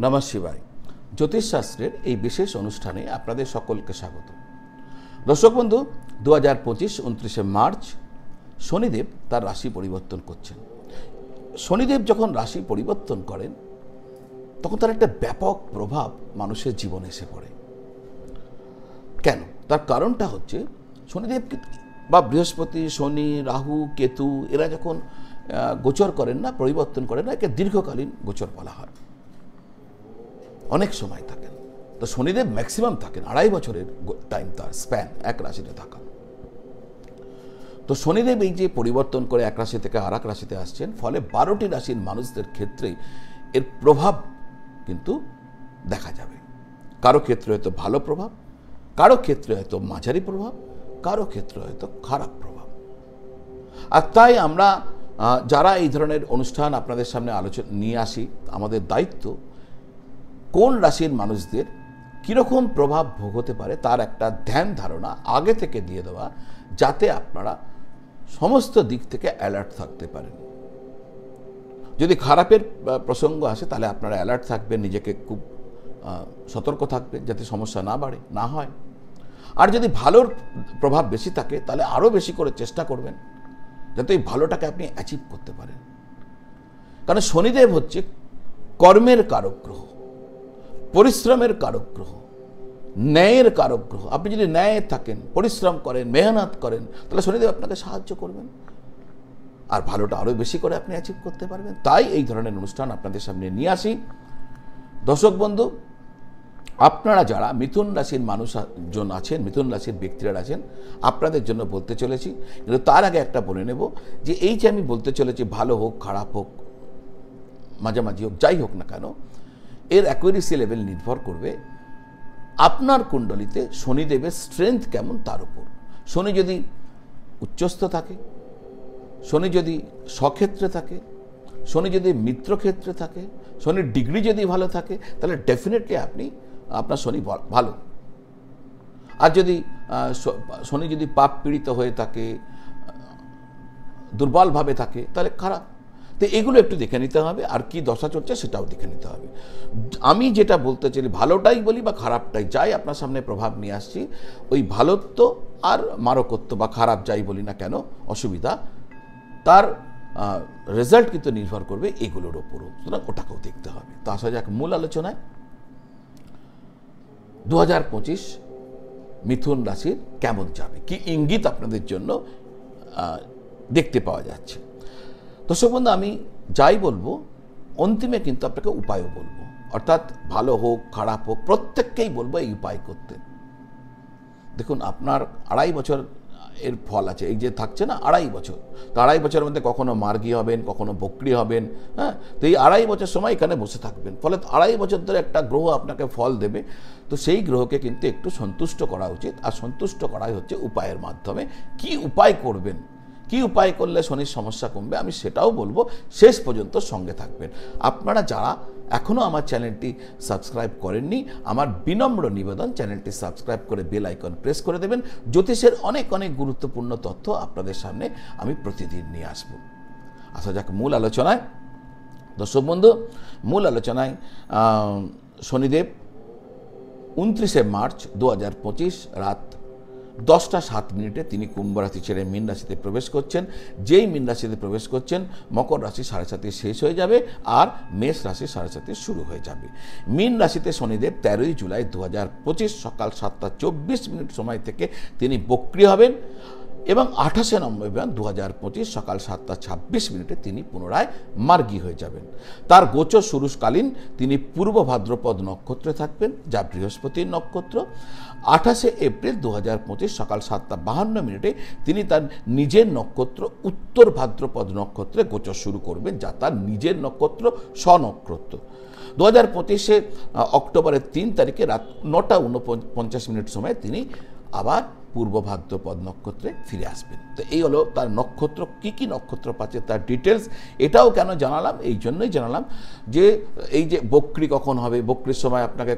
নমঃ শিবায়। জ্যোতিষশাস্ত্রের এই বিশেষ অনুষ্ঠানে আপনাদের সকলকে স্বাগত। দর্শক বন্ধু, 2025 29শে মার্চ শনিদেব তার রাশি পরিবর্তন করছেন। শনিদেব যখন রাশি পরিবর্তন করেন তখন তার একটা ব্যাপক প্রভাব মানুষের জীবনে এসে পড়ে। কেন? তার কারণটা হচ্ছে শনিদেব বা বৃহস্পতি, শনি, রাহু, কেতু এরা যখন গোচর করেন না, পরিবর্তন করেন না, একে দীর্ঘকালীন গোচর বলা হয়। অনেক সময় থাকেন। তো শনিদেব ম্যাক্সিমাম থাকেন 2.5 বছরের টাইম, তার স্প্যান এক রাশিতে থাকা। তো শনিদেব এই যে পরিবর্তন করে এক রাশি থেকে আর এক রাশিতে আসছেন, ফলে 12টি রাশির মানুষদের ক্ষেত্রে এর প্রভাব কিন্তু দেখা যাবে। কারো ক্ষেত্রে হয়তো ভালো প্রভাব, কারো ক্ষেত্রে হয়তো মাঝারি প্রভাব, কারো ক্ষেত্রে হয়তো খারাপ প্রভাব। আর তাই আমরা যারা এই ধরনের অনুষ্ঠান আপনাদের সামনে আলোচনা নিয়ে আসি, আমাদের দায়িত্ব কোন রাশির মানুষদের কীরকম প্রভাব ভোগ হতে পারে তার একটা ধ্যান ধারণা আগে থেকে দিয়ে দেওয়া, যাতে আপনারা সমস্ত দিক থেকে অ্যালার্ট থাকতে পারেন। যদি খারাপের প্রসঙ্গ আসে তাহলে আপনারা অ্যালার্ট থাকবেন, নিজেকে খুব সতর্ক থাকবেন যাতে সমস্যা না বাড়ে, না হয়। আর যদি ভালোর প্রভাব বেশি থাকে তাহলে আরও বেশি করে চেষ্টা করবেন যাতে এই ভালোটাকে আপনি অ্যাচিভ করতে পারেন। কারণ শনিদেব হচ্ছে কর্মের কারক গ্রহ, পরিশ্রমের কারক গ্রহ, ন্যায়ের কারক গ্রহ। আপনি যদি ন্যায় থাকেন, পরিশ্রম করেন, মেহনত করেন, তাহলে শনিদেব আপনাকে সাহায্য করবেন আর ভালোটা আরও বেশি করে আপনি অ্যাচিভ করতে পারবেন। তাই এই ধরনের অনুষ্ঠান আপনাদের সামনে নিয়ে আসি। দর্শক বন্ধু, আপনারা যারা মিথুন রাশির মানুষজন আছেন, মিথুন রাশির ব্যক্তিরা আছেন, আপনাদের জন্য বলতে চলেছি। কিন্তু তার আগে একটা বলে নেব যে এই যে আমি বলতে চলেছি, ভালো হোক, খারাপ হোক, মাঝামাঝি হোক, যাই হোক না কেন, এর অ্যাকুরেসি লেভেল নির্ভর করবে আপনার কুণ্ডলিতে শনিদেবের স্ট্রেংথ কেমন তার উপর। শনি যদি উচ্চস্থ থাকে, শনি যদি স্বক্ষেত্রে থাকে, শনি যদি মিত্রক্ষেত্রে থাকে, শনির ডিগ্রি যদি ভালো থাকে, তাহলে ডেফিনেটলি আপনার শনি ভালো। আর যদি শনি যদি পাপ পীড়িত হয়ে থাকে, দুর্বলভাবে থাকে, তাহলে খারাপ। তো এগুলো একটু দেখে নিতে হবে, আর কি দশা চলছে সেটাও দেখে নিতে হবে। আমি যেটা বলতে চাই, ভালোটাই বলি বা খারাপটাই, যাই আপনার সামনে প্রভাব নিয়ে আসছি, ওই ভালোত্ব আর মারকত্ব বা খারাপ যাই বলি না কেন, অসুবিধা, তার রেজাল্ট কিন্তু নির্ভর করবে এগুলোর ওপরও। সুতরাং ওটাকেও দেখতে হবে। তো আসা যাক মূল আলোচনায়। 2025 মিথুন রাশির কেমন যাবে, কি ইঙ্গিত আপনাদের জন্য দেখতে পাওয়া যাচ্ছে। দর্শক বন্ধু, আমি যাই বলবো অন্তিমে কিন্তু আপনাকে উপায়ও বলবো, অর্থাৎ ভালো হোক খারাপ হোক প্রত্যেককেই বলবো এই উপায় করতে। দেখুন, আপনার 2.5 বছর এর ফল আছে, এই যে থাকছে না 2.5 বছর, তো 2.5 বছরের মধ্যে কখনো মার্গী হবেন, কখনো বকরি হবেন। হ্যাঁ, তো এই 2.5 বছর সময় এখানে বসে থাকবেন, ফলে 2.5 বছর ধরে একটা গ্রহ আপনাকে ফল দেবে। তো সেই গ্রহকে কিন্তু একটু সন্তুষ্ট করা উচিত, আর সন্তুষ্ট করাই হচ্ছে উপায়ের মাধ্যমে। কি উপায় করবেন, কি উপায় করলে শনির সমস্যা কমবে, আমি সেটাও বলবো। শেষ পর্যন্ত সঙ্গে থাকবেন। আপনারা যারা এখনও আমার চ্যানেলটি সাবস্ক্রাইব করেননি, আমার বিনম্র নিবেদন চ্যানেলটি সাবস্ক্রাইব করে বেল আইকন প্রেস করে দেবেন। জ্যোতিষের অনেক অনেক গুরুত্বপূর্ণ তথ্য আপনাদের সামনে আমি প্রতিদিন নিয়ে আসব। আসা যাক মূল আলোচনায়। দর্শক বন্ধু, মূল আলোচনায় শনিদেব 29শে মার্চ 2025 রাত 10টা 7 মিনিটে তিনি কুম্ভ রাশি ছেড়ে মীন রাশিতে প্রবেশ করছেন। যেই মীন রাশিতে প্রবেশ করছেন, মকর রাশি 7:30 শেষ হয়ে যাবে আর মেষ রাশি 7:30 শুরু হয়ে যাবে। মীন রাশিতে শনিদেব 13ই জুলাই 2025 সকাল 7টা 24 মিনিট সময় থেকে তিনি বক্রী হবেন এবং 28শে নভেম্বর 2025 সকাল 7টা 26 মিনিটে তিনি পুনরায় মার্গী হয়ে যাবেন। তার গোচর শুরুকালীন তিনি পূর্ব ভাদ্রপদ নক্ষত্রে থাকবেন, যা বৃহস্পতির নক্ষত্র। 28শে এপ্রিল 2025 সকাল 7টা 52 মিনিটে তিনি তার নিজের নক্ষত্র উত্তর ভাদ্রপদ নক্ষত্রে গোচর শুরু করবেন, যা তার নিজের নক্ষত্র, স্বনক্ষত্র। 2025 অক্টোবরের 3 তারিখে রাত 9টা 49 মিনিট সময় তিনি আবার পূর্ব ভাদ্রপদ নক্ষত্রে ফিরে আসবেন। তো এই হলো তার নক্ষত্র। কি কি নক্ষত্র পাচ্ছে তার ডিটেলস। এটাও কেন জানালাম, এই জন্যই জানালাম যে এই যে বক্রী কখন হবে, বক্রির সময় আপনাকে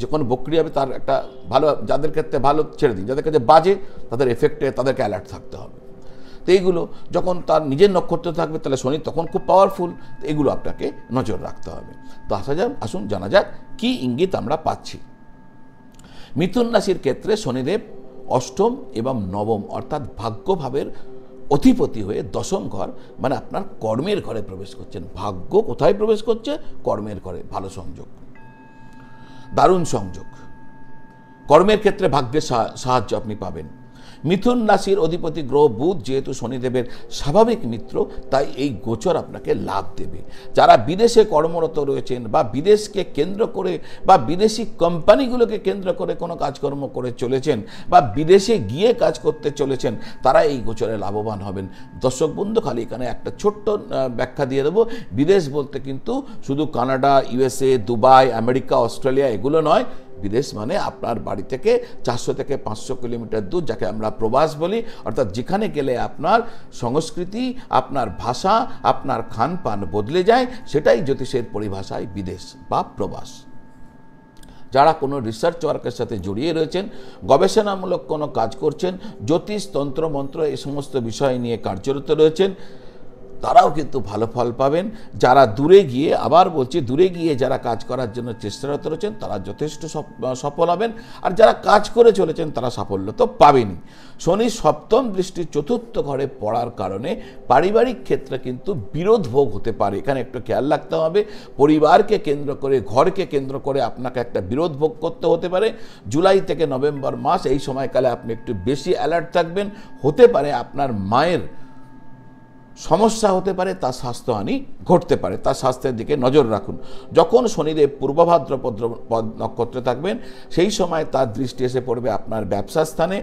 যখন বক্রী হবে তার একটা ভালো, যাদের ক্ষেত্রে ভালো ছেড়ে দিন, যাদের কাছে বাজে তাদের এফেক্টে তাদেরকে অ্যালার্ট থাকতে হবে। তো এইগুলো যখন তার নিজের নক্ষত্র থাকবে তাহলে শনি তখন খুব পাওয়ারফুল, এগুলো আপনাকে নজর রাখতে হবে। তো আসুন জানা যাক কি ইঙ্গিত আমরা পাচ্ছি। মিথুন রাশির ক্ষেত্রে শনিদেব অষ্টম এবং নবম অর্থাৎ ভাগ্যভাবের অধিপতি হয়ে দশম ঘর মানে আপনার কর্মের ঘরে প্রবেশ করছেন। ভাগ্য কোথায় প্রবেশ করছে? কর্মের ঘরে। ভালো সংযোগ, দারুণ সংযোগ। কর্মের ক্ষেত্রে ভাগ্যের সাহায্য আপনি পাবেন। মিথুন রাশির অধিপতি গ্রহ বুধ যেহেতু শনিদেবের স্বাভাবিক মিত্র, তাই এই গোচর আপনাকে লাভ দেবে। যারা বিদেশে কর্মরত রয়েছেন বা বিদেশকে কেন্দ্র করে বা বিদেশি কোম্পানিগুলোকে কেন্দ্র করে কোনো কাজকর্ম করে চলেছেন বা বিদেশে গিয়ে কাজ করতে চলেছেন, তারা এই গোচরে লাভবান হবেন। দর্শক বন্ধু, খালি এখানে একটা ছোট্ট ব্যাখ্যা দিয়ে দেবো। বিদেশ বলতে কিন্তু শুধু Canada, USA, Dubai, America, Australia এগুলো নয়। বিদেশ মানে আপনার বাড়ি থেকে 400 থেকে 500 কিলোমিটার দূর, যাকে আমরা প্রবাস বলি। অর্থাৎ যেখানে গেলে আপনার সংস্কৃতি, আপনার ভাষা, আপনার খানপান বদলে যায়, সেটাই জ্যোতিষের পরিভাষায় বিদেশ বা প্রবাস। যারা কোনো রিসার্চ ওয়ার্কের সাথে জড়িয়ে রয়েছেন, গবেষণামূলক কোনো কাজ করছেন, জ্যোতিষ, তন্ত্র, মন্ত্র এই সমস্ত বিষয় নিয়ে কার্যরত রয়েছেন, তারাও কিন্তু ভালো ফল পাবেন। যারা দূরে গিয়ে, আবার বলছি দূরে গিয়ে যারা কাজ করার জন্য চেষ্টারত রয়েছেন, তারা যথেষ্ট সফল হবেন। আর যারা কাজ করে চলেছেন তারা সাফল্য তো পাবেনই। শনি সপ্তম দৃষ্টি চতুর্থ ঘরে পড়ার কারণে পারিবারিক ক্ষেত্রে কিন্তু বিরোধ ভোগ হতে পারে। এখানে একটু খেয়াল রাখতে হবে। পরিবারকে কেন্দ্র করে, ঘরকে কেন্দ্র করে আপনাকে একটা বিরোধ ভোগ করতে হতে পারে। জুলাই থেকে নভেম্বর মাস এই সময়কালে আপনি একটু বেশি অ্যালার্ট থাকবেন। হতে পারে আপনার মায়ের সমস্যা হতে পারে, তার স্বাস্থ্যহানি ঘটতে পারে, তার স্বাস্থ্যের দিকে নজর রাখুন। যখন শনিদেব পূর্ব ভাদ্রপদ নক্ষত্রে থাকবেন, সেই সময় তার দৃষ্টি এসে পড়বে আপনার ব্যবসা স্থানে।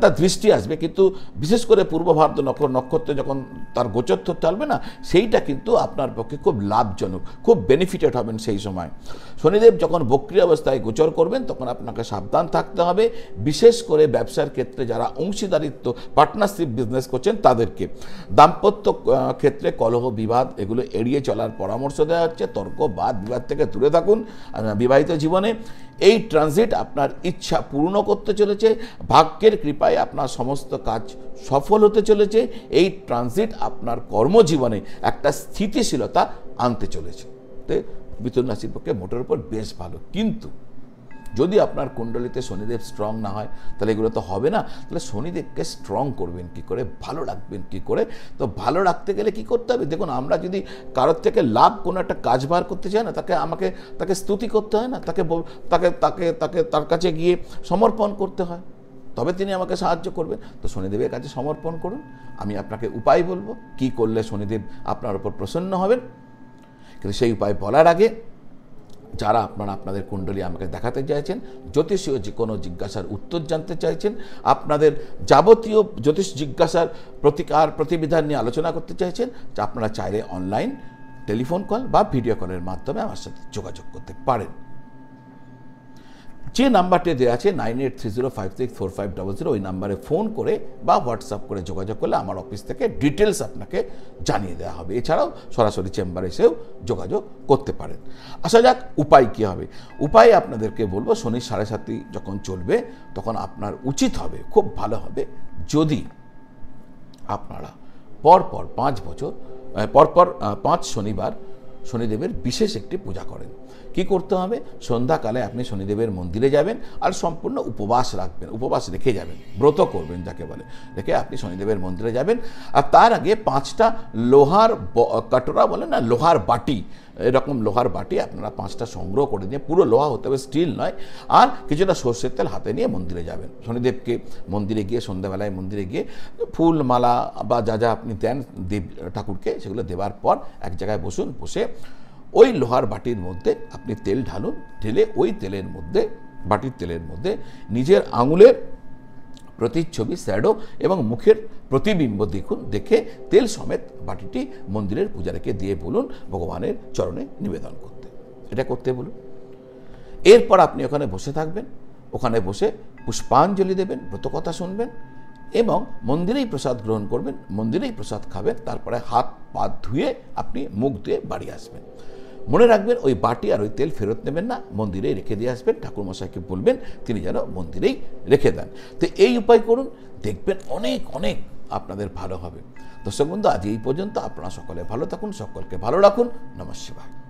তার দৃষ্টি আসবে, কিন্তু বিশেষ করে পূর্ব ভাদ্র নক্ষত্রে যখন তার গোচর চলবে না, সেইটা কিন্তু আপনার পক্ষে খুব লাভজনক, খুব বেনিফিটেড হবেন সেই সময়। শনিদেব যখন বক্রী অবস্থায় গোচর করবেন, তখন আপনাকে সাবধান থাকতে হবে, বিশেষ করে ব্যবসার ক্ষেত্রে যারা অংশীদারিত্ব, পার্টনারশিপ বিজনেস করছেন তাদেরকে। দাম্পত্য ক্ষেত্রে কলহ, বিবাদ এগুলো এড়িয়ে চলার পরামর্শ দেওয়া হচ্ছে। তর্ক, বাদ বিবাদ থেকে দূরে থাকুন বিবাহিত জীবনে। এই ট্রানজিট আপনার ইচ্ছা পূর্ণ করতে চলেছে। ভাগ্যের কৃপায় আপনার সমস্ত কাজ সফল হতে চলেছে। এই ট্রানজিট আপনার কর্মজীবনে একটা স্থিতিশীলতা আনতে চলেছে। তো মিথুন রাশির পক্ষে মোটের উপর বেশ ভালো। কিন্তু যদি আপনার কুণ্ডলিতে শনিদেব স্ট্রং না হয়, তাহলে এগুলো তো হবে না। তাহলে শনিদেবকে স্ট্রং করবেন কি করে, ভালো রাখবেন কি করে? তো ভালো রাখতে গেলে কি করতে হবে? দেখুন, আমরা যদি কারোর থেকে লাভ কোনো একটা কাজ বার করতে চাই না, তাকে স্তুতি করতে হয় না, তার কাছে গিয়ে সমর্পণ করতে হয়, তবে তিনি আমাকে সাহায্য করবেন। তো শনিদেবের কাছে সমর্পণ করুন। আমি আপনাকে উপায় বলবো কি করলে শনিদেব আপনার উপর প্রসন্ন হবেন। কিন্তু সেই উপায় বলার আগে, যারা আপনাদের কুণ্ডলী আমাকে দেখাতে চাইছেন, জ্যোতিষীয় যে কোনো জিজ্ঞাসার উত্তর জানতে চাইছেন, আপনাদের যাবতীয় জ্যোতিষ জিজ্ঞাসার প্রতিবিধান নিয়ে আলোচনা করতে চাইছেন, যা আপনারা চাইলে অনলাইন টেলিফোন কল বা ভিডিও কলের মাধ্যমে আমার সাথে যোগাযোগ করতে পারেন। যে নাম্বারটি দেওয়া আছে 9830564500, ওই নাম্বারে ফোন করে বা হোয়াটসঅ্যাপ করে যোগাযোগ করলে আমার অফিস থেকে ডিটেলস আপনাকে জানিয়ে দেওয়া হবে। এছাড়াও সরাসরি চেম্বারে এসেও যোগাযোগ করতে পারেন। আসা যাক উপায় কী হবে। উপায় আপনাদেরকে বলবো, শনি 7.5 যখন চলবে, তখন আপনার উচিত হবে, খুব ভালো হবে, যদি আপনারা পরপর 5 বছর পরপর 5 শনিবার শনিদেবের বিশেষ একটি পূজা করেন। কি করতে হবে? সন্ধ্যাকালে আপনি শনিদেবের মন্দিরে যাবেন আর সম্পূর্ণ উপবাস রাখবেন, উপবাস রেখে যাবেন, ব্রত করবেন যাকে বলে, রেখে আপনি শনিদেবের মন্দিরে যাবেন। আর তার আগে 5টা লোহার কাটোরা বলে না, লোহার বাটি, এরকম লোহার বাটি আপনারা 5টা সংগ্রহ করে নিয়ে, পুরো লোহা হতে হবে, স্টিল নয়, আর কিছুটা সর্ষের তেল হাতে নিয়ে মন্দিরে যাবেন। শনিদেবকে মন্দিরে গিয়ে, সন্ধ্যাবেলায় মন্দিরে গিয়ে ফুল মালা বা যা যা আপনি দেন দেব ঠাকুরকে, সেগুলো দেওয়ার পর এক জায়গায় বসুন। বসে ওই লোহার বাটির মধ্যে আপনি তেল ঢালুন। ঢেলে ওই তেলের মধ্যে, বাটির তেলের মধ্যে নিজের আঙুলের প্রতিচ্ছবি, শ্যাডো এবং মুখের প্রতিবিম্ব দেখুন। দেখে তেল সমেত বাটিটি মন্দিরের পূজারীকে দিয়ে বলুন ভগবানের চরণে নিবেদন করতে। এটা করতে বলুন। এরপর আপনি ওখানে বসে থাকবেন, ওখানে বসে পুষ্পাঞ্জলি দেবেন, ব্রতকথা শুনবেন এবং মন্দিরেই প্রসাদ গ্রহণ করবেন, মন্দিরেই প্রসাদ খাবেন। তারপরে হাত পা ধুয়ে আপনি মুখ ধুয়ে বাড়ি আসবেন। মনে রাখবেন, ওই বাটি আর ওই তেল ফেরত নেবেন না, মন্দিরেই রেখে দিয়ে আসবেন। ঠাকুরমশাইকে বলবেন তিনি যেন মন্দিরেই রেখে দেন। তো এই উপায় করুন, দেখবেন অনেক অনেক আপনাদের ভালো হবে। দর্শক বন্ধু, আজ এই পর্যন্ত। আপনারা সকলে ভালো থাকুন, সকলকে ভালো রাখুন। নমঃ শিবায়।